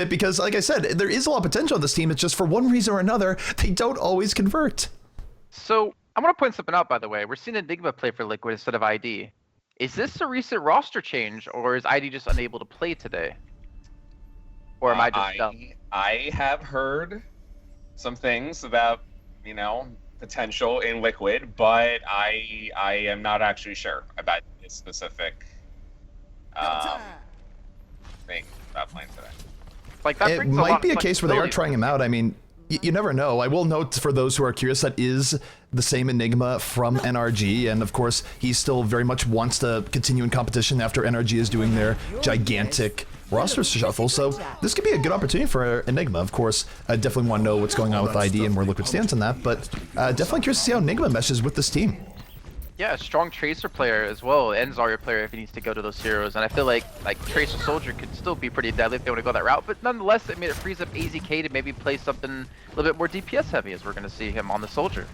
because, like I said, there is a lot of potential on this team. It's just for one reason or another, they don't always convert. So I want to point something out, by the way. We're seeing Enigma play for Liquid instead of ID. Is this a recent roster change, or is ID just unable to play today? Or am I just dumb? I have heard some things about, you know, potential in Liquid, but I am not actually sure about this specific thing about playing today. Like, that it might be a case where they are trying him out. I mean, you never know. I will note for those who are curious, that is the same Enigma from NRG, and of course, he still very much wants to continue in competition after NRG is doing their gigantic roster shuffle, so this could be a good opportunity for Enigma. Of course, I definitely want to know what's going on with ID and where Liquid stands on that, but definitely curious to see how Enigma meshes with this team. Yeah, a strong Tracer player as well, and Zarya player if he needs to go to those heroes, and I feel like Tracer Soldier could still be pretty deadly if they want to go that route, but nonetheless, it frees up AZK to maybe play something a little bit more DPS heavy, as we're going to see him on the Soldier.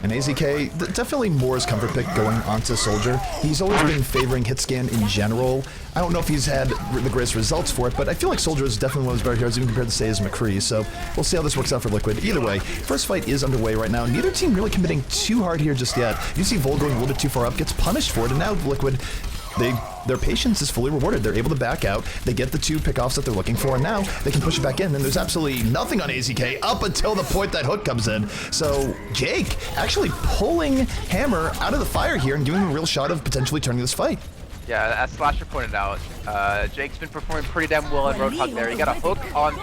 And AZK, definitely Moore's comfort pick going onto Soldier. He's always been favoring hitscan in general. I don't know if he's had the greatest results for it, but I feel like Soldier is definitely one of his better heroes, even compared to, say, as McCree. So we'll see how this works out for Liquid. Either way, first fight is underway right now. Neither team really committing too hard here just yet. You see Vol going a little bit too far up, gets punished for it, and now Liquid, their patience is fully rewarded. They're able to back out. They get the 2 pickoffs that they're looking for, and now they can push it back in. And there's absolutely nothing on AZK up until the point that hook comes in. So Jake actually pulling Hammer out of the fire here and giving him a real shot of potentially turning this fight. Yeah, as Slasher pointed out, Jake's been performing pretty damn well on Roadhog there. He got a hook onto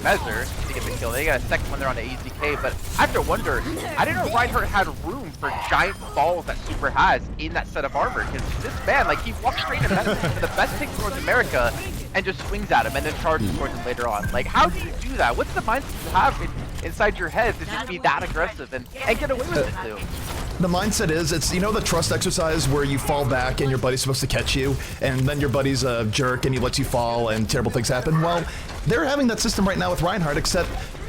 Mezzer to get the kill. They got a second one there on the AZK, but I have to wonder, I didn't know Reinhardt had room for giant balls that Super has in that set of armor, because this man, like, he walks straight into the best pick in North America and just swings at him and then charges towards him later on. Like, how do you do that? What's the mindset you have inside your head to just be that aggressive and get away with it too? The mindset is, it's, you know, the trust exercise where you fall back and your buddy's supposed to catch you, and then your buddy's a jerk and he lets you fall and terrible things happen. Well, they're having that system right now with Reinhardt, except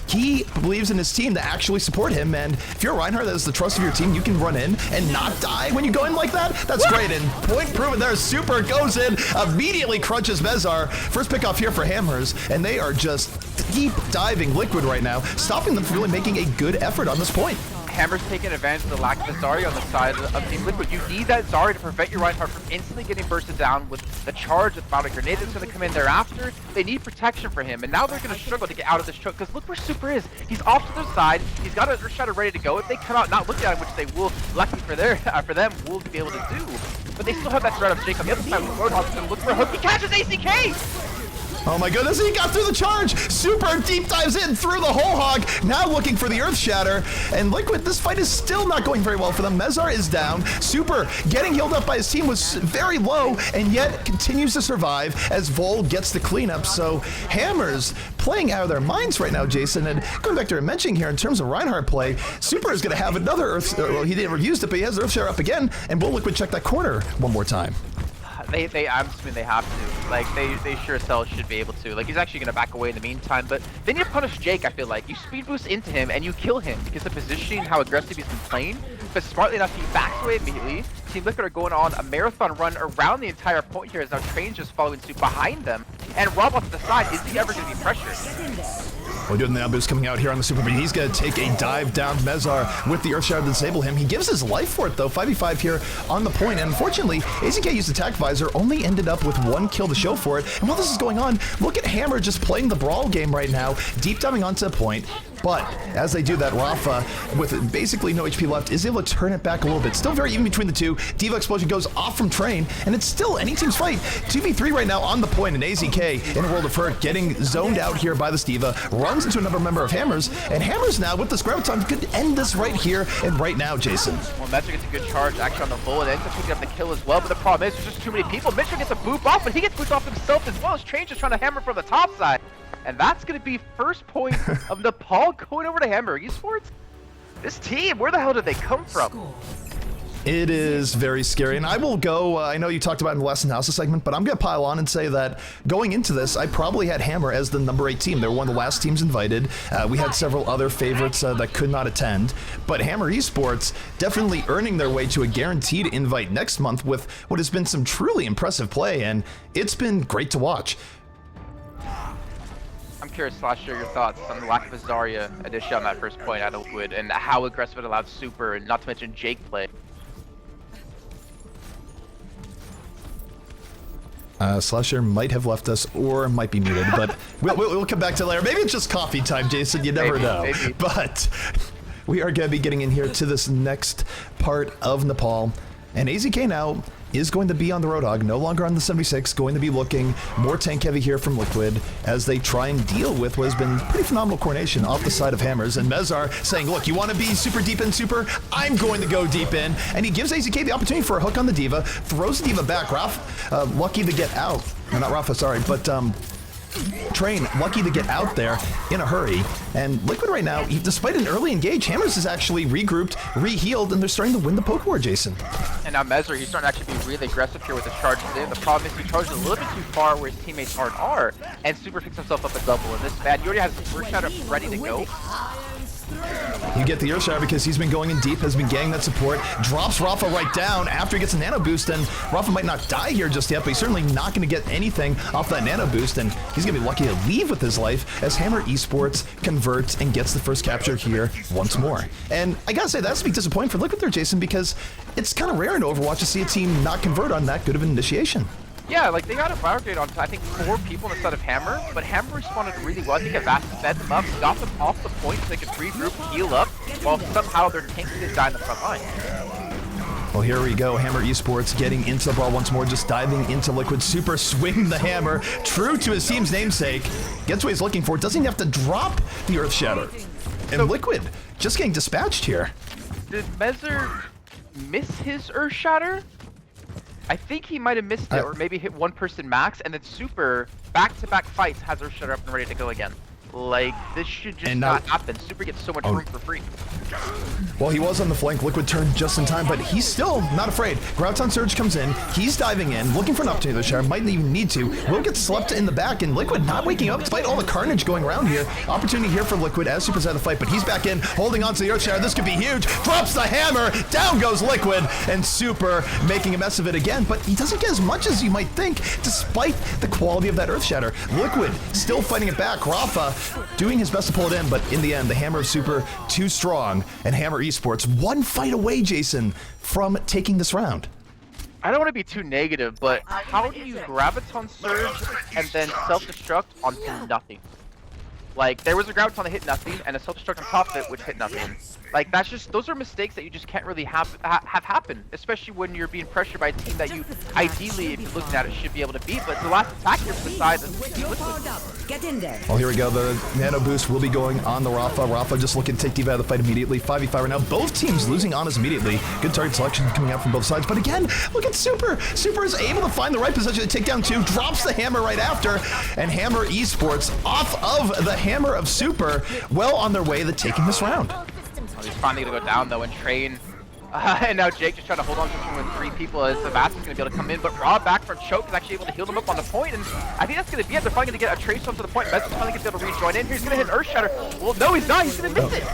he believes in his team to actually support him, and if you're Reinhardt that is the trust of your team, you can run in and not die when you go in like that. That's great, and point proven there. Super goes in, immediately crunches Mezar. First pick off here for Hammers, and they are just deep diving Liquid right now, stopping them from really making a good effort on this point. Hammer's taking advantage of the lack of the Zarya on the side of Team Liquid. You need that Zarya to prevent your Reinhardt from instantly getting bursted down with the charge about a grenade that's going to come in thereafter. They need protection for him, and now they're going to struggle to get out of this choke, because look where Super is. He's off to their side. He's got a Earth Shatter ready to go. If they come out not looking at him, which they will, lucky for them, will be able to do. But they still have that threat of Jake on the other side with Roadhog's going to look for a hook. He catches ACK! Oh my goodness, he got through the charge! Super deep dives in through the whole hog, now looking for the Earth Shatter. And Liquid, this fight is still not going very well for them. Mezar is down. Super getting healed up by his team was very low, and yet continues to survive as Vol gets the cleanup. So Hammers playing out of their minds right now, Jason. And going back to mentioning here in terms of Reinhardt play, Super is going to have another Earth, well, he never used it, but he has the Earth Shatter up again, and will Liquid check that corner one more time? I'm assuming they have to. Like, they sure as hell should be able to. Like, he's actually gonna back away in the meantime, but they need to punish Jake, I feel like. You speed boost into him and you kill him because the positioning, how aggressive he's been playing. But smartly enough, he backs away immediately. Team Liquid are going on a marathon run around the entire point here as now Train's just following suit behind them. And Rob off to the side, is he ever gonna be pressured? Well, doing the boost coming out here on the Super, but he's going to take a dive down Mezar with the Earth Shatter to disable him. He gives his life for it, though. 5v5 here on the point, and unfortunately, AZK used Attack Visor, only ended up with 1 kill to show for it. And while this is going on, look at Hammer just playing the Brawl game right now, deep diving onto the point. But as they do that, Rafa, with basically no HP left, is able to turn it back a little bit. Still very even between the two. Diva Explosion goes off from Train, and it's still any team's fight. 2v3 right now on the point, and AZK in a world of hurt, getting zoned out here by this Diva, runs into another member of Hammers, and Hammers now with this graviton could end this right here and right now, Jason. Well, Metro gets a good charge actually on the bull and ends up picking up the kill as well, but the problem is there's just too many people. Metro gets a boop off, but he gets booped off himself as well as Train just trying to hammer from the top side. And that's going to be first point of Nepal going over to Hammer Esports. This team, where the hell did they come from? It is very scary, and I will go, I know you talked about it in the Last in House segment, but I'm going to pile on and say that going into this, I probably had Hammer as the number 8 team. They were one of the last teams invited. We had several other favorites that could not attend, but Hammer Esports definitely earning their way to a guaranteed invite next month with what has been some truly impressive play, and it's been great to watch. I'm curious, Slasher, your thoughts on the lack of a Zarya addition on that first point out of Liquid and how aggressive it allowed Super, and not to mention Jake play. Slasher might have left us or might be muted, but we'll come back to it later. Maybe it's just coffee time, Jason. You never know. Maybe. But we are going to be getting in here to this next part of Nepal. And AZK now is going to be on the Roadhog, no longer on the 76, going to be looking more tank heavy here from Liquid as they try and deal with what has been pretty phenomenal coordination off the side of Hammers. And Mezar saying, look, you want to be super deep in Super? I'm going to go deep in. And he gives AZK the opportunity for a hook on the D.Va, throws the D.Va back. Raph, lucky to get out. No, not Rafa, sorry, but Train, lucky to get out there in a hurry. And Liquid right now, despite an early engage, Hammers is actually regrouped, re-healed, and they're starting to win the poke war, Jason. And now Mezar, he's starting to actually be really aggressive here with his charges in. The problem is he charges a little bit too far where his teammates are, and Super picks himself up a double. And this bad, he already has his first shot ready to go. You get the Earthshower because he's been going in deep, has been getting that support, drops Rafa right down after he gets a nano boost, and Rafa might not die here just yet, but he's certainly not going to get anything off that nano boost, and he's going to be lucky to leave with his life as Hammer Esports converts and gets the first capture here once more. And I gotta say, that's a big disappointment for Liquid there, Jason, because it's kind of rare in Overwatch to see a team not convert on that good of an initiation. Yeah, like they got a fire grade on, I think, 4 people instead of Hammer, but Hammer responded really well. I think Avast fed them up, got them off the point so they could regroup, heal up, while somehow their tanks didn't die in the front line. Well, here we go. Hammer Esports getting into the brawl once more, just diving into Liquid. Super swing the hammer, true to his team's namesake. Gets what he's looking for, doesn't even have to drop the Earth Shatter. And so, Liquid just getting dispatched here. Did Mezar miss his Earth Shatter? I think he might have missed it, or maybe hit one person max, and then Super, back-to-back fights, has Earth Shatter up and ready to go again. Like, this should just not happen. Super gets so much room for free. Well, he was on the flank. Liquid turned just in time, but he's still not afraid. Graviton Surge comes in. He's diving in, looking for an opportunity to share. Might even need to. Will get slept in the back, and Liquid not waking up despite all the carnage going around here. Opportunity here for Liquid as Super's out of the fight, but he's back in, holding on to the Earth Shatter. This could be huge. Drops the hammer. Down goes Liquid, and Super making a mess of it again, but he doesn't get as much as you might think, despite the quality of that Earth Shatter. Liquid still fighting it back. Rafa doing his best to pull it in, but in the end, the hammer of Super too strong, and Hammer Esports one fight away, Jason, from taking this round. I don't want to be too negative, but how do you Graviton Surge and then self-destruct onto nothing? Like, there was a Graviton that hit nothing, and a self-destruct on top of it which hit nothing. Like, that's just, those are mistakes that you just can't really have happen, especially when you're being pressured by a team that you, ideally, if you're looking at it, should be able to beat. But the last attack here for the side is Get in there. Well, here we go. The nano boost will be going on the Rafa. Rafa just looking to take D.Va out of the fight immediately. 5v5 right now. Both teams losing on us immediately. Good target selection coming out from both sides. But again, look at Super. Super is able to find the right position to take down 2. Drops the hammer right after. And Hammer Esports off of the hammer of Super. Well on their way to taking this round. Oh, he's finally going to go down, though, and Train. And now Jake just trying to hold on to him with 3 people as Sebastian's going to be able to come in. But Rob back from Choke is actually able to heal them up on the point. And I think that's going to be it. They're finally going to get a trace onto the point. Mezar's finally going to be able to rejoin in. He's going to hit an Earth Shatter. Well, no, he's not. He's going to miss it.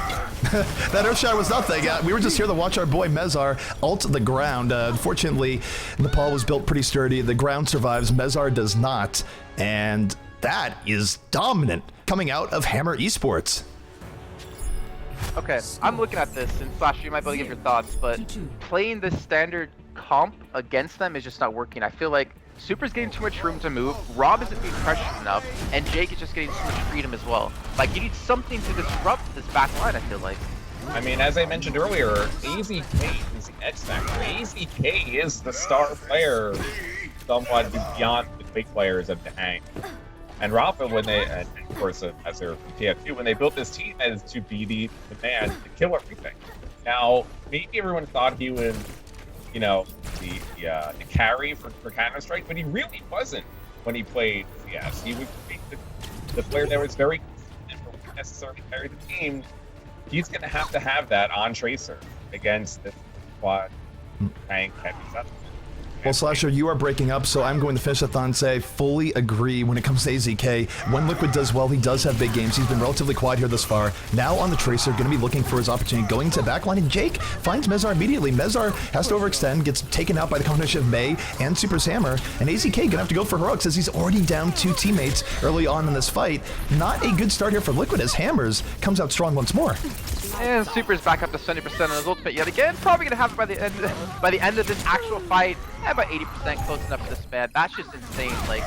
That Earth Shatter was nothing. We were just here to watch our boy Mezar ult the ground. Unfortunately, Nepal was built pretty sturdy. The ground survives. Mezar does not. And that is dominant coming out of Hammer Esports. Okay, I'm looking at this, and Flash, you might be able to give your thoughts, but playing this standard comp against them is just not working. I feel like Super's getting too much room to move, Rob isn't being pressured enough, and Jake is just getting too much freedom as well. Like, you need something to disrupt this back line, I feel like. I mean, as I mentioned earlier, AZK is the X Factor. AZK is the star player, somewhat beyond the big players of the hang. And Rafa, when they, and of course, as their TF2, when they built this team as to be the man to kill everything. Now, maybe everyone thought he was, you know, the carry for Counter-Strike, but he really wasn't when he played CS. He was the player that was very consistent, but wouldn't necessarily carry the team. He's going to have that on Tracer against this quad tank heavy stuff. Well, Slasher, you are breaking up, so I'm going to finish the thought and say fully agree when it comes to AZK. When Liquid does well, he does have big games. He's been relatively quiet here thus far. Now on the Tracer, going to be looking for his opportunity, going to backline, and Jake finds Mezar immediately. Mezar has to overextend, gets taken out by the combination of Mei and Super's hammer, and AZK going to have to go for heroics as he's already down 2 teammates early on in this fight. Not a good start here for Liquid as Hammers comes out strong once more. And Super's back up to 70% on his ultimate yet again. Probably gonna have it by the end of this actual fight. About 80% close enough for this man. That's just insane. Like,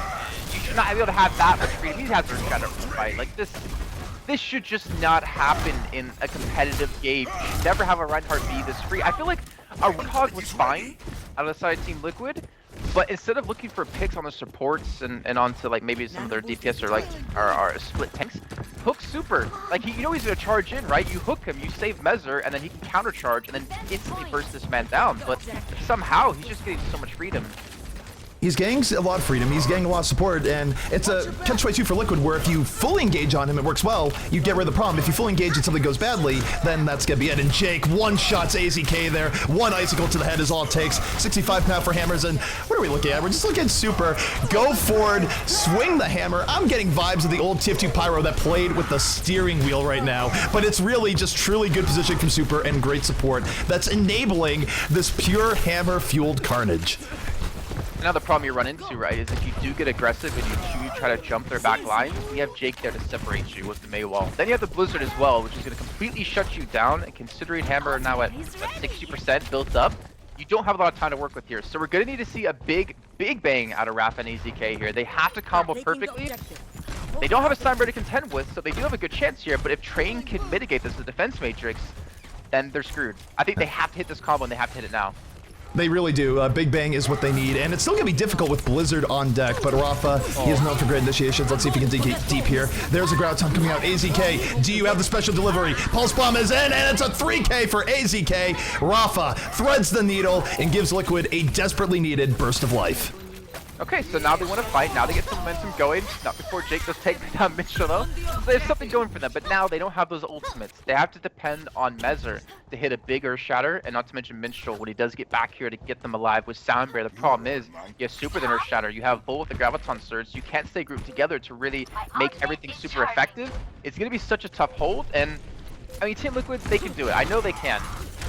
you should not be able to have that much freedom. He has to shatter from the fight. Like this should just not happen in a competitive game. You should never have a Reinhardt be this free. I feel like a Roadhog was fine out of the side Team Liquid, but instead of looking for picks on the supports and onto like maybe some of their DPS or like our split tanks, hook Super. Like you know he's gonna charge in, right? You hook him, you save Mezar, and then he can counter charge and then instantly burst this man down. But somehow he's just getting so much freedom. He's getting a lot of freedom, he's getting a lot of support, and it's a catch-22 for Liquid where if you fully engage on him, it works well, you get rid of the problem. If you fully engage and something goes badly, then that's gonna be it. And Jake one-shots AZK there, 1 icicle to the head is all it takes. 65 now for Hammers, and what are we looking at? We're just looking at Super, go forward, swing the hammer. I'm getting vibes of the old TF2 Pyro that played with the steering wheel right now, but it's really just truly good positioning from Super and great support that's enabling this pure hammer-fueled carnage. Now the problem you run into, right, is if you do get aggressive and you try to jump their back lines, you have Jake there to separate you with the Mei wall. Then you have the Blizzard as well, which is going to completely shut you down, and considering Hammer now at 60% built up, you don't have a lot of time to work with here. So we're going to need to see a big bang out of Raph and AZK here. They have to combo perfectly. They don't have a Steinberg to contend with, so they do have a good chance here, but if Train can mitigate this as a defense matrix, then they're screwed. I think they have to hit this combo and they have to hit it now. They really do. Big Bang is what they need, and it's still going to be difficult with Blizzard on deck, but Rafa, he is known for great initiations. Let's see if he can dig deep here. There's a Graviton coming out. AZK, do you have the special delivery? Pulse Bomb is in, and it's a 3K for AZK. Rafa threads the needle and gives Liquid a desperately needed burst of life. Okay, so now they want to fight. Now they get some momentum going. Not before Jake does take down Mitchell, though. So they have something going for them, but now they don't have those ultimates. They have to depend on Mezar to hit a big Earth Shatter, and not to mention Minstrel when he does get back here to get them alive with Soundbear. The problem is, you have Super than Earth Shatter. You have Bull with the Graviton Surge. You can't stay grouped together to really make everything super effective. It's going to be such a tough hold, and I mean, Team Liquid, they can do it. I know they can.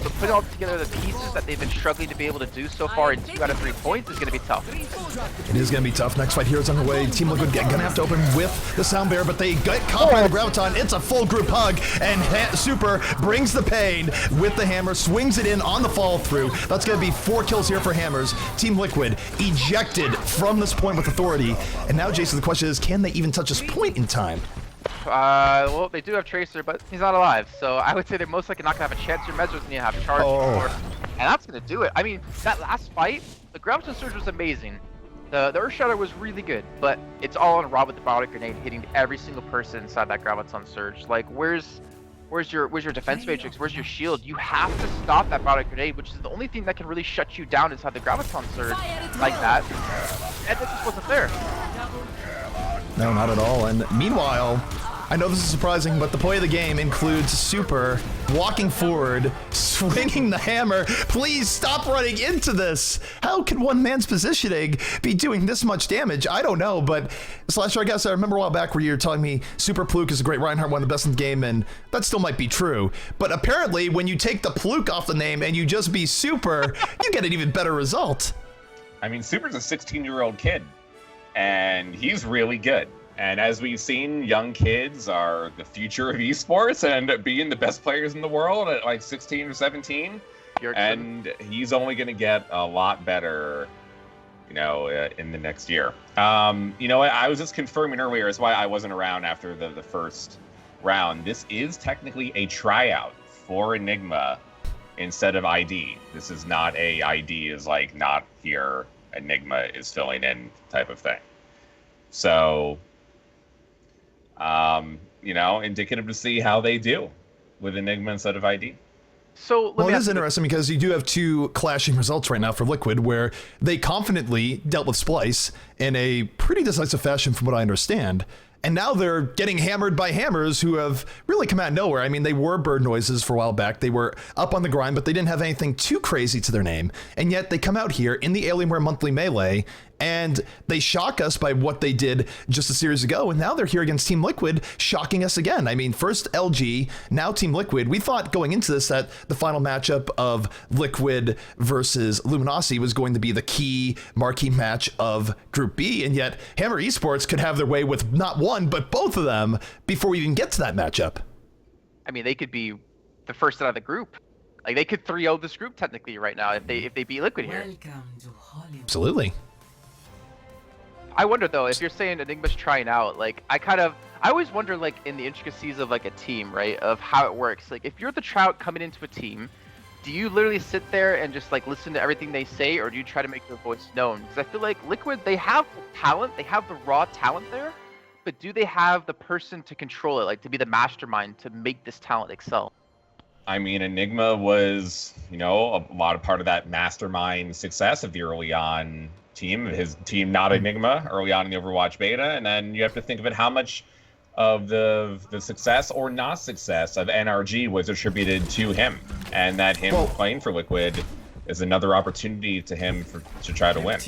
But putting all together the pieces that they've been struggling to be able to do so far in 2 out of 3 points is going to be tough. It is going to be tough. Next fight here is underway. Team Liquid going to have to open with the Sound Bear, but they get caught by the Graviton. It's a full group hug, and Super brings the pain with the hammer, swings it in on the follow through. That's going to be 4 kills here for Hammers. Team Liquid ejected from this point with authority. And now, Jason, the question is, can they even touch this point in time? Well, they do have Tracer, but he's not alive, so I would say they're most likely not going to have a chance. Your Mezar's going to have charge, and that's going to do it. I mean, that last fight, the Graviton Surge was amazing. The Earth Shatter was really good, but it's all on Rob with the Biotic Grenade hitting every single person inside that Graviton Surge. Like, where's your defense matrix? Where's your shield? You have to stop that Biotic Grenade, which is the only thing that can really shut you down inside the Graviton Surge like that. And that just wasn't there. No, not at all. And meanwhile, I know this is surprising, but the play of the game includes Super walking forward, swinging the hammer. Please stop running into this. How can one man's positioning be doing this much damage? I don't know, but Slasher, I guess I remember a while back where you were telling me Super Pluke is a great Reinhardt, one of the best in the game, and that still might be true. But apparently, when you take the Pluke off the name and you just be Super, you get an even better result. I mean, Super's a 16-year-old kid, and he's really good. And as we've seen, young kids are the future of esports and being the best players in the world at like 16 or 17. And he's only going to get a lot better, you know, in the next year. You know what? I was just confirming earlier, is why I wasn't around after the first round. This is technically a tryout for Enigma instead of ID. This is not a ID is like not here, Enigma is filling in type of thing. So, you know, indicative to see how they do with Enigma instead of ID. So well, it is interesting because you do have 2 clashing results right now for Liquid, where they confidently dealt with Splice in a pretty decisive fashion from what I understand. And now they're getting hammered by Hammers, who have really come out of nowhere. I mean, they were Bird Noises for a while back. They were up on the grind, but they didn't have anything too crazy to their name. And yet they come out here in the Alienware Monthly Melee, and they shock us by what they did just a series ago. And now they're here against Team Liquid, shocking us again. I mean, first LG, now Team Liquid. We thought going into this that the final matchup of Liquid versus Luminosity was going to be the key marquee match of Group B. And yet Hammer Esports could have their way with not one, but both of them before we even get to that matchup. I mean, they could be the first out of the group. Like, they could 3-0 this group technically right now if they beat Liquid here. Absolutely. I wonder though, if you're saying Enigma's trying out, like I always wonder, like, in the intricacies of like a team, right, of how it works. Like, if you're the Trout coming into a team, do you literally sit there and just like listen to everything they say, or do you try to make your voice known? Because I feel like Liquid, they have talent, they have the raw talent there, but do they have the person to control it, like to be the mastermind to make this talent excel? I mean, Enigma was, you know, a lot of part of that mastermind success of the early on team. His team, not Enigma, early on in the Overwatch beta, and then you have to think of it, how much of the success or not success of NRG was attributed to him, and that him playing for Liquid is another opportunity to him to try to win.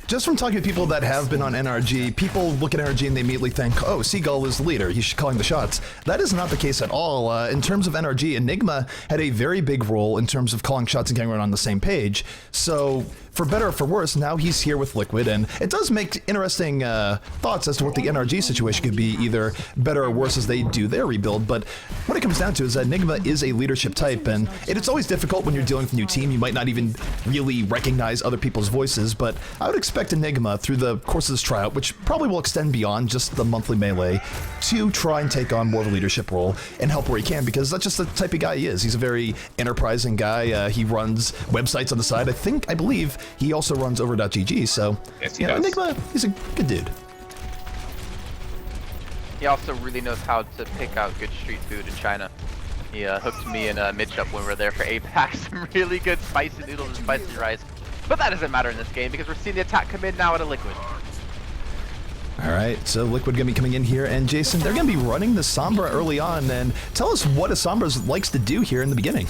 Just from talking to people that have been on NRG, people look at NRG and they immediately think, oh, Seagull is the leader, he's calling the shots. That is not the case at all. In terms of NRG, Enigma had a very big role in terms of calling shots and getting everyone on the same page. So, for better or for worse, now he's here with Liquid, and it does make interesting thoughts as to what the NRG situation could be, either better or worse as they do their rebuild. But what it comes down to is that Enigma is a leadership type, and it's always difficult when you're dealing with a new team. You might not even really recognize other people's voices, but I would expect Enigma, through the course of this tryout, which probably will extend beyond just the monthly melee, to try and take on more of a leadership role and help where he can, because that's just the type of guy he is. He's a very enterprising guy. He runs websites on the side. I believe he also runs Over.gg, so yes, he does. Enigma, he's a good dude. He also really knows how to pick out good street food in China. He hooked me and Mitch up when we were there for APAC, some really good spicy noodles and spicy rice. But that doesn't matter in this game because we're seeing the attack come in now at a Liquid. All right, so Liquid gonna be coming in here, and Jason, they're gonna be running the Sombra early on, and tell us what a Sombra likes to do here in the beginning.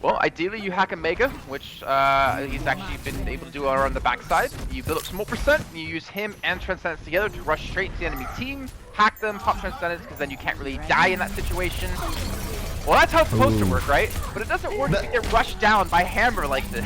Well, ideally you hack a Mega, which he's actually been able to do on the backside. You build up some more percent, and you use him and Transcendence together to rush straight to the enemy team, hack them, pop Transcendence, because then you can't really die in that situation. Well, that's how it's supposed to work, right? But it doesn't work if you get rushed down by Hammer like this.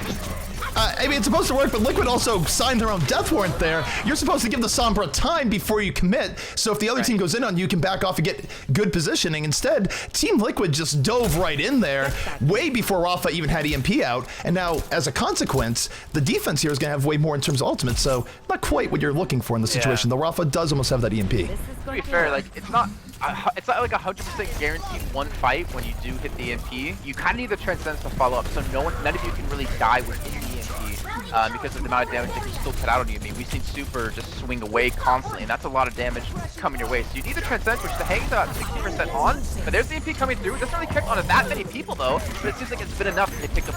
I mean, it's supposed to work, but Liquid also signed their own death warrant there. You're supposed to give the Sombra time before you commit, so if the other team goes in on you, you can back off and get good positioning. Instead, Team Liquid just dove right in there way before Rafa even had EMP out, and now, as a consequence, the defense here is going to have way more in terms of ultimate, so not quite what you're looking for in the situation, though Rafa does almost have that EMP. To be fair, like, it's not like 100% guaranteed one fight when you do hit the EMP. You kind of need the Transcendence to follow up, so none of you can really die with the EMP. Because of the amount of damage they can still put out on you. I mean, we've seen Super just swing away constantly, and that's a lot of damage coming your way. So you need the Transcendence, which to hang about 60% on, but there's the MP coming through. It doesn't really kick on that many people, though, but it seems like it's been enough that they picked up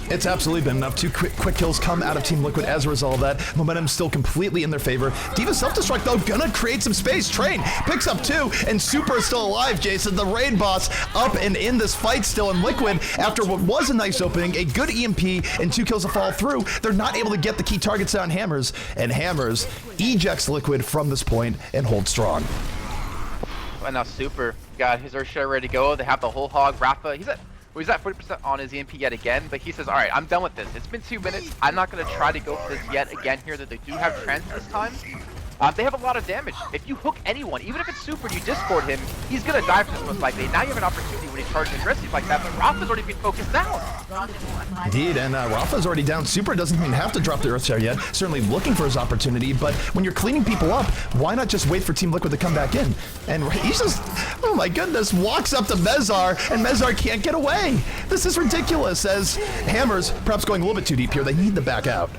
2. It's absolutely been enough. 2 quick kills come out of Team Liquid as a result of that. Momentum's still completely in their favor. D.Va's self-destruct, though, gonna create some space. Train picks up 2, and Super is still alive, Jason. The raid boss up and in this fight still, in Liquid, after what was a nice opening, a good EMP, and 2 kills to fall through, they're not able to get the key targets down Hammers, and Hammers ejects Liquid from this point and holds strong. And now Super got his Earthshare ready to go. They have the whole hog. Rafa, he's at 40% on his EMP yet again, but he says, all right, I'm done with this. It's been 2 minutes. I'm not going to try to go for this yet again here that they do have trans this time. They have a lot of damage. If you hook anyone, even if it's Super and you discord him, he's going to die for this most likely. Now you have an opportunity when he charges aggressive like that, but Rafa's already been focused down. Indeed, and Rafa's already down. Super doesn't even have to drop the Earthshare yet. Certainly looking for his opportunity, but when you're cleaning people up, why not just wait for Team Liquid to come back in? And he just, oh my goodness, walks up to Mezar, and Mezar can't get away. This is ridiculous, as Hammers, perhaps going a little bit too deep here, they need to back out.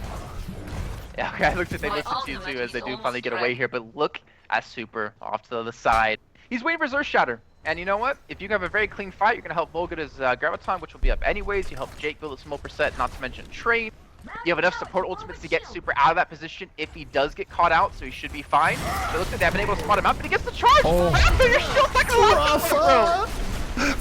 Yeah, okay, it looks like they listen to you too as they do finally get away here, but look at Super off to the side. He's waiting for his Earth Shatter. And you know what? If you have a very clean fight, you're going to help Volga his Graviton, which will be up anyways. You help Jake build a small percent, not to mention Trade. You have enough support ultimates to get Super out of that position if he does get caught out, so he should be fine. But it looks like they haven't been able to spot him out, but he gets the charge! Oh. After your shield second Rafa!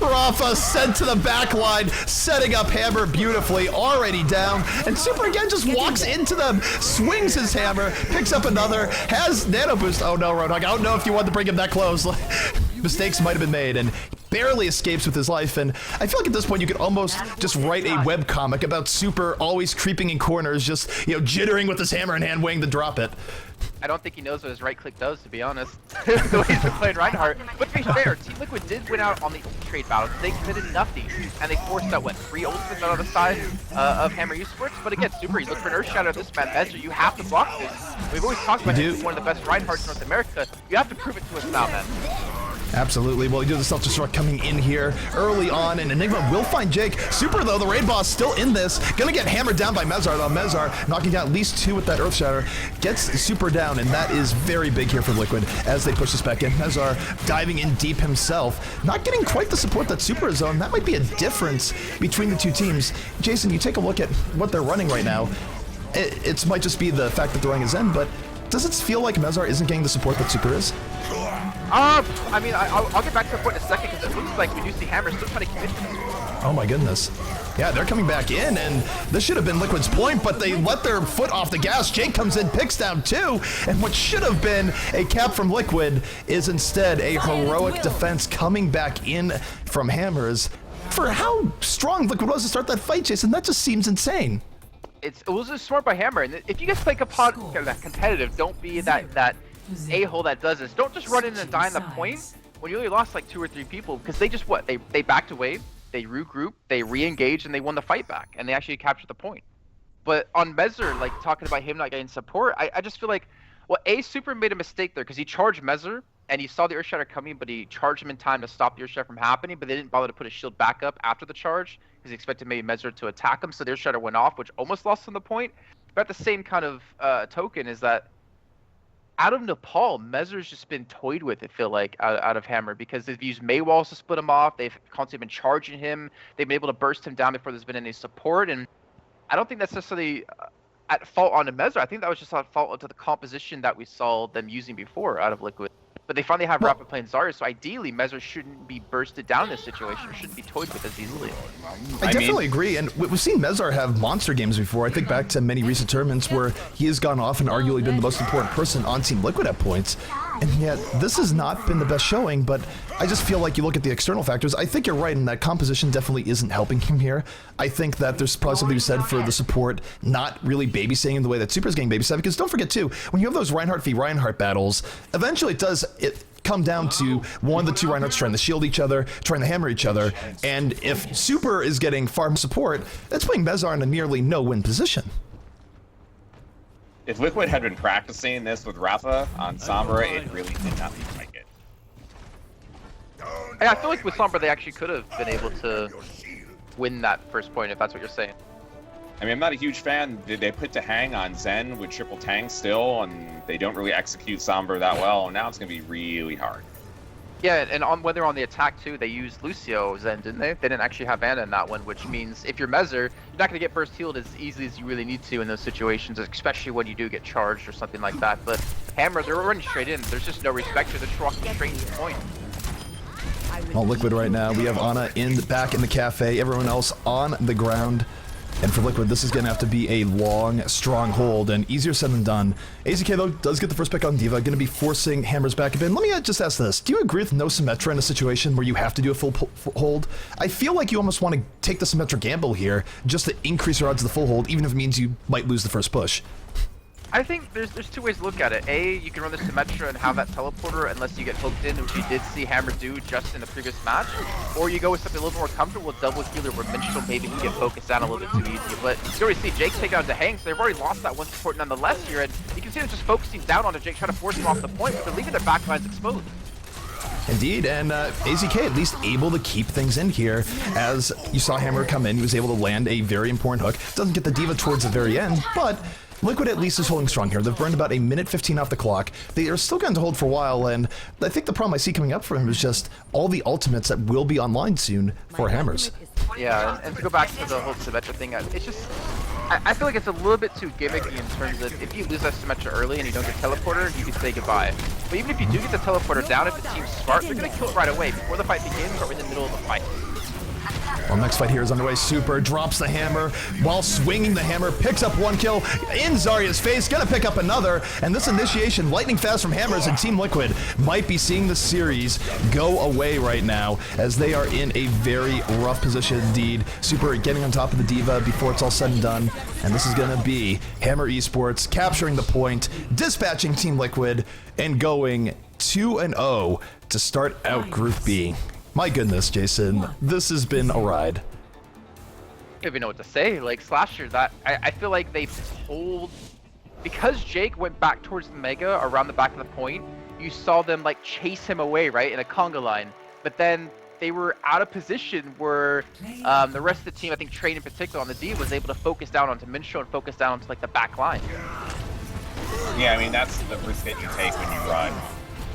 Rafa sent to the back line, setting up Hammer beautifully, already down, and Super again just walks into them, swings his hammer, picks up another, has nano boost. Oh no, Roadhog, I don't know if you want to bring him that close. Mistakes might have been made, and barely escapes with his life, and I feel like at this point you could almost just write a webcomic about Super always creeping in corners, just, you know, jittering with his hammer in hand, waiting to drop it. I don't think he knows what his right click does, to be honest. The way he's been playing Reinhardt. But to be fair, Team Liquid did win out on the trade battle. They committed nothing, and they forced out, what, 3 ultimates out of the side of Hammer Esports? But again, Super, you look for an Earth Shadow this man, Ezra, you have to block this. We've always talked about him being one of the best Reinhardts in North America. You have to prove it to us now, man. Absolutely. Well, you do the self-destruct coming in here early on, and Enigma will find Jake. Super, though, the raid boss still in this. Gonna get hammered down by Mezar, though. Mezar knocking down at least 2 with that Earth Shatter. Gets Super down, and that is very big here for Liquid as they push this back in. Mezar diving in deep himself. Not getting quite the support that Super is on. That might be a difference between the two teams. Jason, you take a look at what they're running right now. It might just be the fact that they're running a Zen, but does it feel like Mezar isn't getting the support that Super is? I mean, I'll get back to the point in a second, because it looks like we do see Hammer still trying to commit to this. Oh my goodness. Yeah, they're coming back in, and this should have been Liquid's point, but they let their foot off the gas. Jake comes in, picks down 2, and what should have been a cap from Liquid is instead a heroic defense coming back in from Hammers. For how strong Liquid was to start that fight, Jason, that just seems insane. It was just smart by Hammer, and if you guys play competitive, don't be that a-hole that does this. Don't just run in and die on the point when you only lost like 2 or 3 people, because they just they backed away, they regrouped, they re-engaged, and they won the fight back, and they actually captured the point. But on Mezar, like talking about him not getting support, I just feel like, well, Super made a mistake there because he charged Mezar and he saw the Earth Shatter coming, but he charged him in time to stop the Earth Shatter from happening, but they didn't bother to put his shield back up after the charge because he expected maybe Mezar to attack him, so the Earth Shatter went off, which almost lost him the point. But at the same kind of token is that out of Nepal, Mezar's just been toyed with, I feel like, out of Hammer, because they've used Maywalls to split him off, they've constantly been charging him, they've been able to burst him down before there's been any support, and I don't think that's necessarily at fault on Mezar. I think that was just at fault to the composition that we saw them using before out of Liquid. But they finally have Rapid playing Zarya, so ideally Mezar shouldn't be bursted down in this situation, or shouldn't be toyed with as easily. I definitely agree, and we've seen Mezar have monster games before. I think back to many recent tournaments where he has gone off and arguably been the most important person on Team Liquid at points. And yet, this has not been the best showing, but I just feel like you look at the external factors, I think you're right in that composition definitely isn't helping him here. I think that there's probably something to be said for the support not really babysitting in the way that Super's getting babysat, because don't forget too, when you have those Reinhardt v Reinhardt battles, eventually it come down to one of the 2 Reinhardts trying to shield each other, trying to hammer each other, and if Super is getting farm support, that's putting Mezar in a nearly no-win position. If Liquid had been practicing this with Rafa on Sombra, it really did not seem like it. Yeah, I feel like with Sombra they actually could have been able to win that first point, if that's what you're saying. I mean, I'm not a huge fan. They put to hang on Zen with triple tank still, and they don't really execute Sombra that well, and now it's going to be really hard. Yeah, and when they're on the attack too, they used Lucio Zen, didn't they? They didn't actually have Ana in that one, which means if you're Mezar, you're not going to get burst healed as easily as you really need to in those situations, especially when you do get charged or something like that. But Hammer, they're running straight in. There's just no respect here. They're just walking straight to the point. All Liquid right now, we have Ana back in the cafe, everyone else on the ground. And for Liquid, this is going to have to be a long, strong hold, and easier said than done. AZK, though, does get the first pick on D.Va, going to be forcing Hammers back a bit. Let me just ask this. Do you agree with no Symmetra in a situation where you have to do a full hold? I feel like you almost want to take the Symmetra gamble here, just to increase your odds of the full hold, even if it means you might lose the first push. I think there's 2 ways to look at it. A, you can run the Symmetra and have that teleporter unless you get hooked in, which you did see Hammer do just in the previous match. Or you go with something a little more comfortable with double healer where Minstrel maybe can get focused down a little bit too easy. But you already see Jake take out the Hang, so they've already lost that one support nonetheless here. And you can see them just focusing down onto Jake, trying to force him off the point, but they're leaving their backlines exposed. Indeed, and AZK at least able to keep things in here. As you saw Hammer come in, he was able to land a very important hook. Doesn't get the D.Va towards the very end, but Liquid at least is holding strong here. They've burned about 1:15 off the clock. They are still going to hold for a while, and I think the problem I see coming up for him is just all the ultimates that will be online soon for Hammers. Yeah, and to go back to the whole Symmetra thing, it's just, I feel like it's a little bit too gimmicky in terms of if you lose that Symmetra early and you don't get teleporter, you can say goodbye. But even if you do get the teleporter down, if the team's smart, they're gonna kill it right away before the fight begins or in the middle of the fight. Well, next fight here is underway. Super drops the hammer while swinging the hammer, picks up 1 kill in Zarya's face, gonna pick up another, and this initiation, lightning fast from Hammers and Team Liquid might be seeing the series go away right now as they are in a very rough position indeed. Super getting on top of the Diva before it's all said and done, and this is gonna be Hammer Esports capturing the point, dispatching Team Liquid, and going 2-0 to start out Group B. My goodness, Jason, this has been a ride. I don't even know what to say. Like Slasher, that I feel like they pulled because Jake went back towards the Mega around the back of the point. You saw them like chase him away, right, in a conga line. But then they were out of position where the rest of the team, I think Train in particular on the D, was able to focus down onto Mincho and focus down onto like the back line. Yeah, I mean, that's the risk that you take when you run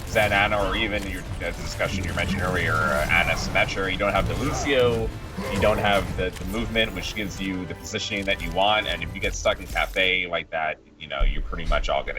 Zen Ana, or even the discussion you mentioned earlier, Ana Symmetra. You don't have the Lucio, you don't have the movement, which gives you the positioning that you want, and if you get stuck in Cafe like that, you know, you're pretty much all gonna